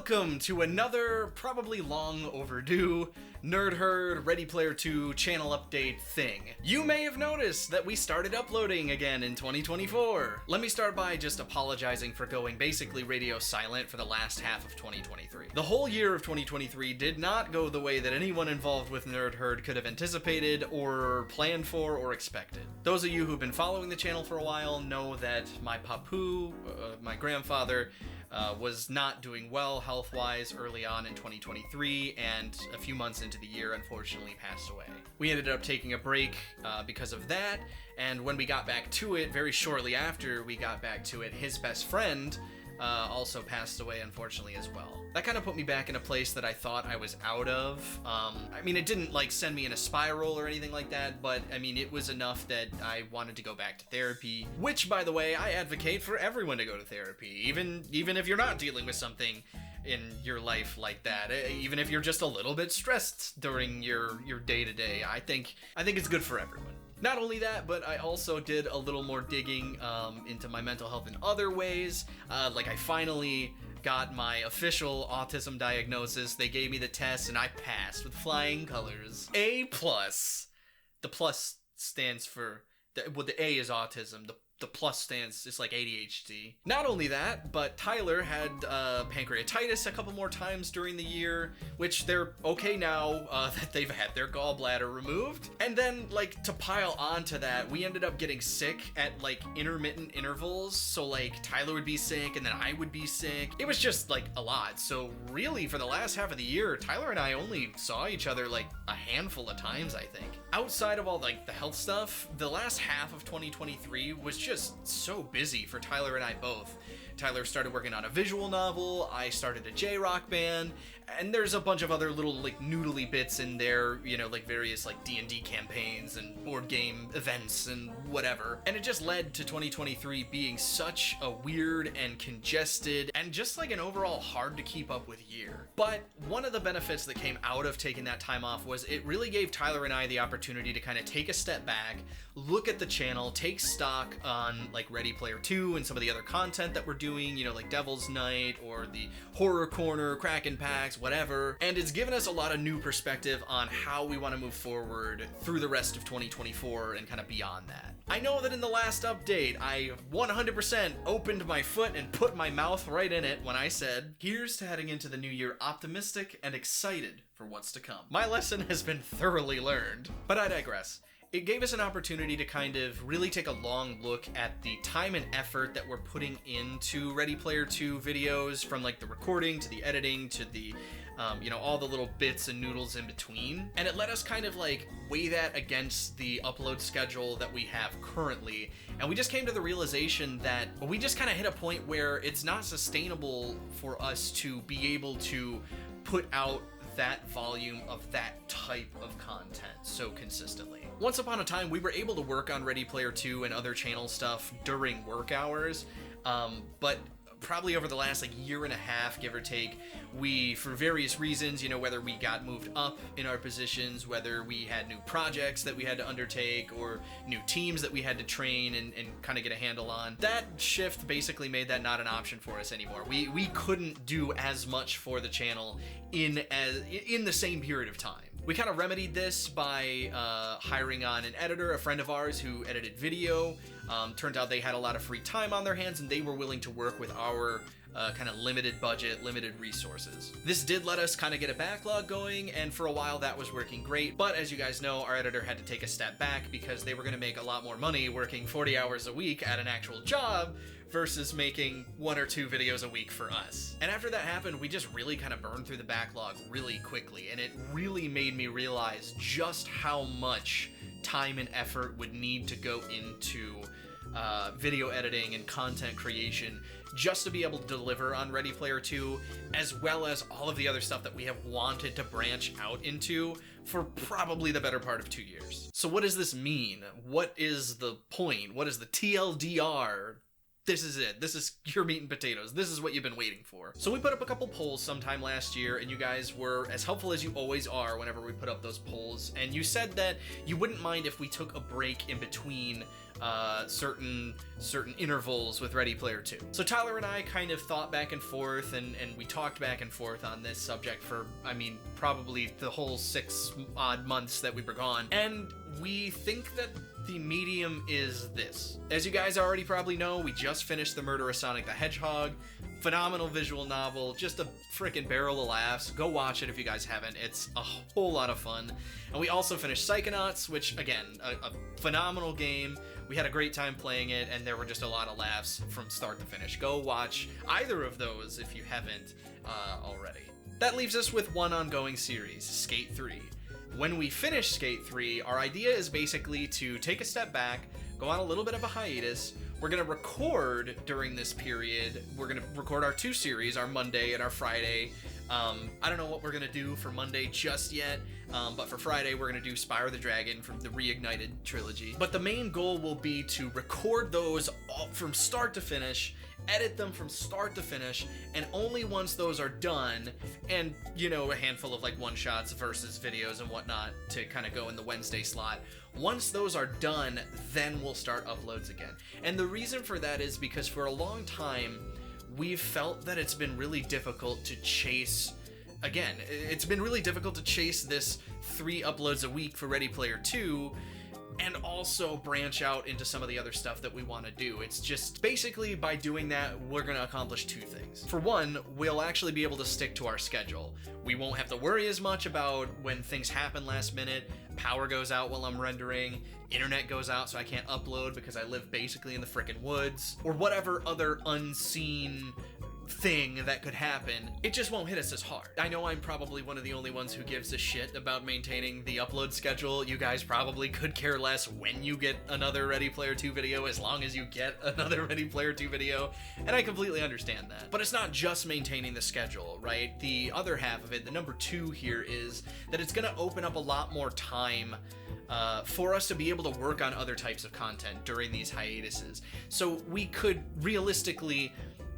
Welcome to another, probably long overdue, Nerd Herd Ready Player 2 channel update thing. You may have noticed that we started uploading again in 2024. Let me start by just apologizing for going basically radio silent for the last half of 2023. The whole year of 2023 did not go the way that anyone involved with Nerd Herd could have anticipated or planned for or expected. Those of you who've been following the channel for a while know that my papu, my grandfather, was not doing well health-wise early on in 2023, and a few months into the year, unfortunately, passed away. We ended up taking a break because of that, and when we got back to it, very shortly after we got back to it, his best friend also passed away, unfortunately, as well. That kind of put me back in a place that I thought I was out of. I mean, it didn't, like, send me in a spiral or anything like that, but, I mean, it was enough that I wanted to go back to therapy, which, by the way, I advocate for everyone to go to therapy, even if you're not dealing with something in your life like that, even if you're just a little bit stressed during your day-to-day. I think it's good for everyone. Not only that, but I also did a little more digging into my mental health in other ways. Like I finally got my official autism diagnosis. They gave me the test and I passed with flying colors. A+. The plus stands for, the A is autism. The plus stands, it's like ADHD. Not only that, but Tyler had pancreatitis a couple more times during the year, which they're okay now that they've had their gallbladder removed. And then, like, to pile onto that, we ended up getting sick at, like, intermittent intervals. So, like, Tyler would be sick, and then I would be sick. It was just, like, a lot. So, really, for the last half of the year, Tyler and I only saw each other, like, a handful of times, I think. Outside of all, like, the health stuff, the last half of 2023 was just so busy for Tyler and I both. Tyler started working on a visual novel, I started a J-Rock band, and there's a bunch of other little, like, noodly bits in there, you know, like various, like, D&D campaigns and board game events and whatever. And it just led to 2023 being such a weird and congested and just, like, an overall hard to keep up with year. But one of the benefits that came out of taking that time off was it really gave Tyler and I the opportunity to kind of take a step back, look at the channel, take stock on, like, Ready Player 2 and some of the other content that we're doing, you know, like Devil's Night or the Horror Corner, Kraken Packs, whatever. And it's given us a lot of new perspective on how we want to move forward through the rest of 2024 and kind of beyond that. I know that in the last update, I 100% opened my foot and put my mouth right in it when I said, here's to heading into the new year optimistic and excited for what's to come. My lesson has been thoroughly learned, but I digress. It gave us an opportunity to kind of really take a long look at the time and effort that we're putting into Ready Player 2 videos, from like the recording to the editing to the, you know, all the little bits and noodles in between. And it let us kind of like weigh that against the upload schedule that we have currently. And we just came to the realization that we just kind of hit a point where it's not sustainable for us to be able to put out that volume of that type of content so consistently. Once upon a time, we were able to work on Ready Player 2 and other channel stuff during work hours, but probably over the last like year and a half, give or take, we, for various reasons, you know, whether we got moved up in our positions, whether we had new projects that we had to undertake, or new teams that we had to train and kind of get a handle on, that shift basically made that not an option for us anymore. We couldn't do as much for the channel in the same period of time. We kind of remedied this by hiring on an editor, a friend of ours who edited video. Turned out they had a lot of free time on their hands and they were willing to work with our kind of limited budget, limited resources. This did let us kind of get a backlog going, and for a while that was working great. But as you guys know, our editor had to take a step back because they were going to make a lot more money working 40 hours a week at an actual job versus making 1 or 2 videos a week for us. And after that happened, we just really kind of burned through the backlog really quickly, and it really made me realize just how much time and effort would need to go into video editing and content creation just to be able to deliver on Ready Player 2, as well as all of the other stuff that we have wanted to branch out into for probably the better part of 2 years. So what does this mean? What is the point? What is the TLDR? This is it. This is your meat and potatoes. This is what you've been waiting for. So we put up a couple polls sometime last year, and you guys were as helpful as you always are whenever we put up those polls. And you said that you wouldn't mind if we took a break in between certain intervals with Ready Player 2. So Tyler and I kind of thought back and forth, and we talked back and forth on this subject for, I mean, probably the whole 6 odd months that we were gone. And we think that the medium is this. As you guys already probably know, we just finished The Murder of Sonic the Hedgehog. Phenomenal visual novel, just a freaking barrel of laughs. Go watch it if you guys haven't. It's a whole lot of fun. And we also finished Psychonauts, which, again, a phenomenal game. We had a great time playing it, and there were just a lot of laughs from start to finish. Go watch either of those if you haven't already. That leaves us with one ongoing series, Skate 3. When we finish Skate 3, our idea is basically to take a step back, go on a little bit of a hiatus. We're going to record during this period. We're going to record our 2 series, our Monday and our Friday. I don't know what we're going to do for Monday just yet, but for Friday we're going to do Spyro the Dragon from the Reignited trilogy. But the main goal will be to record those all from start to finish, edit them from start to finish, and only once those are done, and, you know, a handful of like one-shots versus videos and whatnot to kind of go in the Wednesday slot. Once those are done, then we'll start uploads again. And the reason for that is because for a long time, we've felt that it's been really difficult to chase, again, it's been really difficult to chase this 3 uploads a week for Ready Player 2, and also branch out into some of the other stuff that we want to do. It's just, basically by doing that, we're going to accomplish 2 things. For one, we'll actually be able to stick to our schedule. We won't have to worry as much about when things happen last minute, power goes out while I'm rendering, internet goes out so I can't upload because I live basically in the frickin' woods, or whatever other unseen thing that could happen. It just won't hit us as hard. I know I'm probably one of the only ones who gives a shit about maintaining the upload schedule. You guys probably could care less when you get another Ready Player 2 video, as long as you get another Ready Player 2 video, and I completely understand that. But it's not just maintaining the schedule, right? The other half of it, the number 2 here, is that it's gonna open up a lot more time for us to be able to work on other types of content during these hiatuses. So we could realistically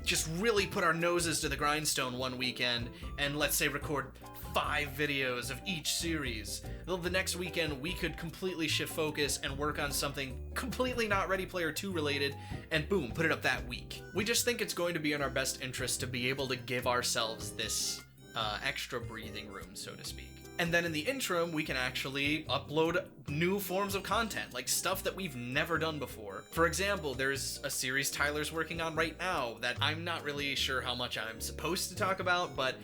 just really put our noses to the grindstone one weekend and, let's say, record 5 videos of each series. Though the next weekend we could completely shift focus and work on something completely not Ready Player 2 related, and boom, put it up that week. We just think it's going to be in our best interest to be able to give ourselves this extra breathing room, so to speak. And then in the interim, we can actually upload new forms of content, like stuff that we've never done before. For example, there's a series Tyler's working on right now that I'm not really sure how much I'm supposed to talk about, but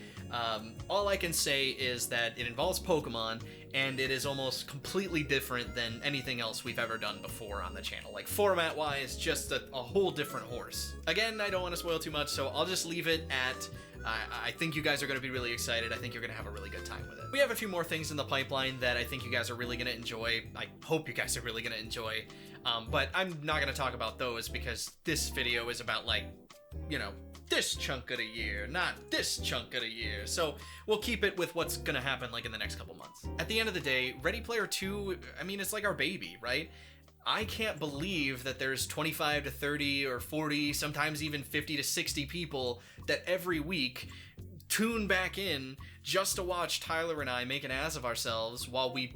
all I can say is that it involves Pokemon, and it is almost completely different than anything else we've ever done before on the channel. Like, format-wise, just a whole different horse. Again, I don't want to spoil too much, so I'll just leave it at I think you guys are going to be really excited. I think you're going to have a really good time with it. We have a few more things in the pipeline that I think you guys are really going to enjoy. I hope you guys are really going to enjoy. But I'm not going to talk about those because this video is about, like, you know, this chunk of the year, not this chunk of the year. So we'll keep it with what's going to happen, like, in the next couple months. At the end of the day, Ready Player 2, I mean, it's like our baby, right? I can't believe that there's 25 to 30 or 40, sometimes even 50 to 60 people that every week tune back in just to watch Tyler and I make an ass of ourselves while we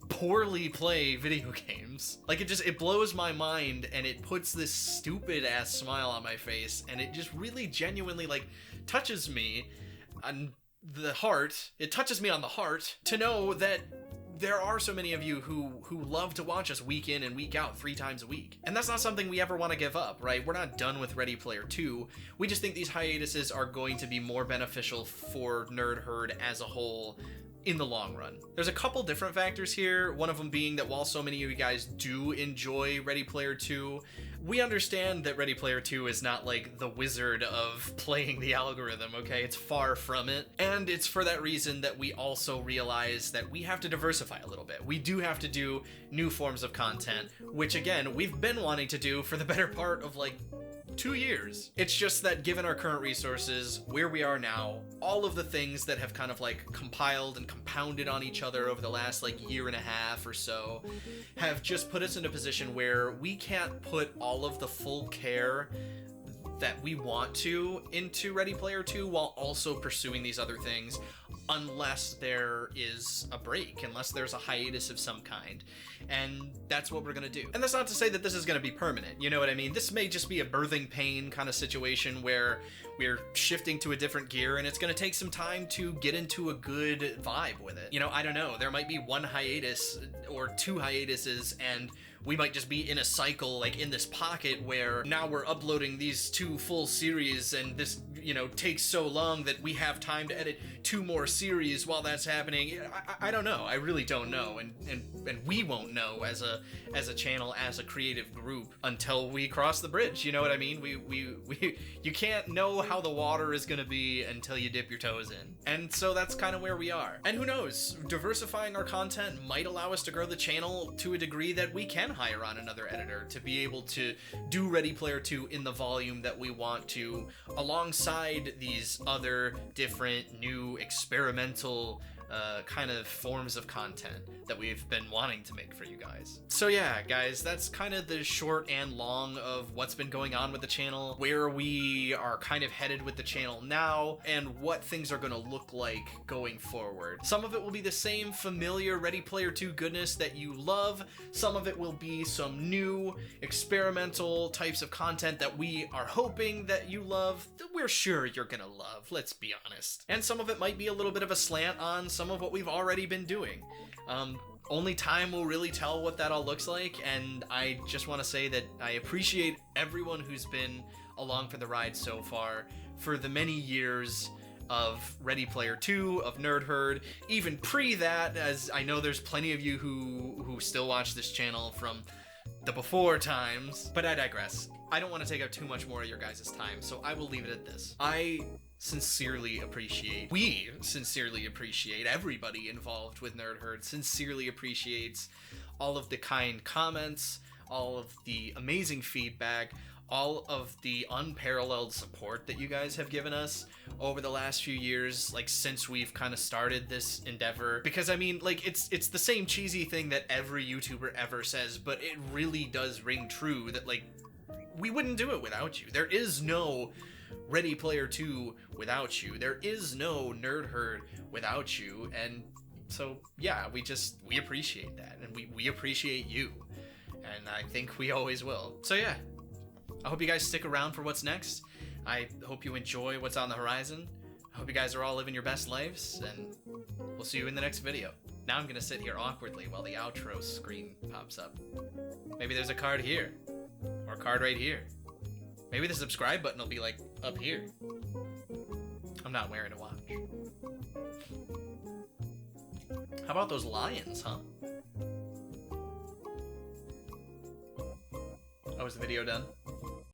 poorly play video games. Like, it blows my mind, and it puts this stupid ass smile on my face, and it just really genuinely, like, touches me on the heart. It touches me on the heart to know that there are so many of you who love to watch us week in and week out 3 times a week. And that's not something we ever want to give up, right? We're not done with Ready Player 2. We just think these hiatuses are going to be more beneficial for Nerd Herd as a whole in the long run. There's a couple different factors here, one of them being that while so many of you guys do enjoy Ready Player 2, we understand that Ready Player 2 is not like the wizard of playing the algorithm, okay? It's far from it. And it's for that reason that we also realize that we have to diversify a little bit. We do have to do new forms of content, which again, we've been wanting to do for the better part of like 2 years. It's just that given our current resources, where we are now, all of the things that have kind of like compiled and compounded on each other over the last like year and a half or so have just put us in a position where we can't put all of the full care that we want to into Ready Player 2 while also pursuing these other things, unless there is a break, unless there's a hiatus of some kind. And that's what we're gonna do. And that's not to say that this is gonna be permanent, you know what I mean? This may just be a birthing pain kind of situation where we're shifting to a different gear and it's gonna take some time to get into a good vibe with it. You know, I don't know, there might be one hiatus or two hiatuses and we might just be in a cycle, like in this pocket where now we're uploading these 2 full series and this, you know, takes so long that we have time to edit 2 more series while that's happening. I don't know. I really don't know. And we won't know as a channel, as a creative group until we cross the bridge. You know what I mean? You can't know how the water is gonna be until you dip your toes in. And so that's kind of where we are. And who knows, diversifying our content might allow us to grow the channel to a degree that we can hire on another editor to be able to do Ready Player 2 in the volume that we want to, alongside these other different new experimental kind of forms of content that we've been wanting to make for you guys. So yeah, guys, that's kind of the short and long of what's been going on with the channel, where we are kind of headed with the channel now, and what things are going to look like going forward. Some of it will be the same familiar Ready Player 2 goodness that you love. Some of it will be some new experimental types of content that we are hoping that you love, that we're sure you're gonna love, let's be honest. And some of it might be a little bit of a slant on some of what we've already been doing. Only time will really tell what that all looks like, and I just want to say that I appreciate everyone who's been along for the ride so far, for the many years of Ready Player 2, of Nerd Herd, even pre that, as I know there's plenty of you who still watch this channel from the before times, but I digress. I don't want to take up too much more of your guys' time, so I will leave it at this. We sincerely appreciate, everybody involved with Nerd Herd sincerely appreciates all of the kind comments, all of the amazing feedback, all of the unparalleled support that you guys have given us over the last few years, like since we've kind of started this endeavor. Because I mean, like, it's the same cheesy thing that every YouTuber ever says, but it really does ring true that, like, we wouldn't do it without you. There is no Ready Player 2 without you. There is no Nerd Herd without you. And so, yeah, we appreciate that. And we appreciate you. And I think we always will. So yeah, I hope you guys stick around for what's next. I hope you enjoy what's on the horizon. I hope you guys are all living your best lives, and we'll see you in the next video. Now I'm gonna sit here awkwardly while the outro screen pops up. Maybe there's a card here, or a card right here. Maybe the subscribe button will be like up here. I'm not wearing a watch. How about those lions, huh? Oh, is the video done?